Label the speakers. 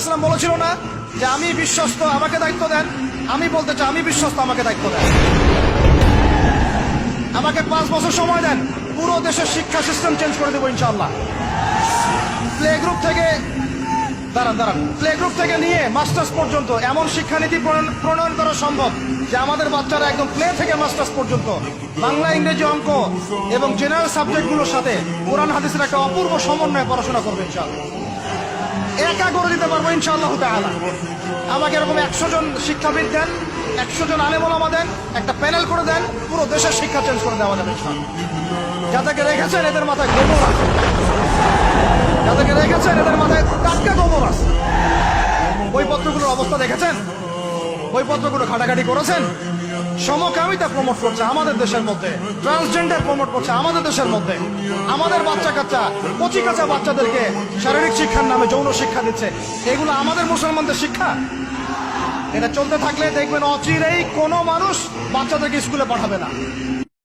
Speaker 1: সাল্লাল্লাহু আলাইহি ওয়াসাল্লাম বলেছিল না যে আমি বিশ্বস্ত, আমাকে দায়িত্ব দেন? আমি বলতে চাই আমি বিশ্বস্ত, আমাকে দায়িত্ব দেন। আমাকে 5 বছর সময় দেন, পুরো দেশের শিক্ষা সিস্টেম চেঞ্জ করে দেবো ইনশাআল্লাহ। প্লে গ্রুপ থেকে প্লে গ্রুপ থেকে নিয়ে মাস্টার্স পর্যন্ত এমন শিক্ষানীতি প্রণয়ন করা সম্ভব যে আমাদের বাচ্চারা একদম প্লে থেকে মাস্টার্স পর্যন্ত বাংলা, ইংরেজি, অঙ্ক এবং জেনারেল সাবজেক্টগুলোর সাথে কোরআন হাদিসের একটা অপূর্ব সমন্বয়ে পড়াশোনা করবে ইনশাআল্লাহ। একা করে দিতে পারবো ইনশাআল্লাহ তাআলা। আমাকে এরকম 100 জন শিক্ষাবিদ দেন, 100 জন আলেম ওলামা দেন, একটা প্যানেল করে দেন, পুরো দেশের শিক্ষা চেঞ্জ করে দেওয়া যাবে ইনশাআল্লাহ। যাদেরকে রেখেছেন এদের মাথায় গোবর আছে, যাদেরকে রেখেছেন এদের মাথায় টাটকা গোবর আছে। বইপত্রগুলোর অবস্থা দেখেছেন? বইপত্রগুলো ঘাটাঘাটি করেছেন? সমকামিতা প্রমোট করছে আমাদের দেশের মধ্যে, ট্রান্সজেন্ডার প্রমোট করছে আমাদের দেশের মধ্যে, আমাদের বাচ্চা কাচ্চা কচি কাঁচা বাচ্চাদেরকে শারীরিক শিক্ষার নামে যৌন শিক্ষা দিচ্ছে। এগুলো আমাদের মুসলমানদের শিক্ষা? এটা চলতে থাকলে দেখবেন অচিরেই কোনো মানুষ বাচ্চাদেরকে স্কুলে পাঠাবে না।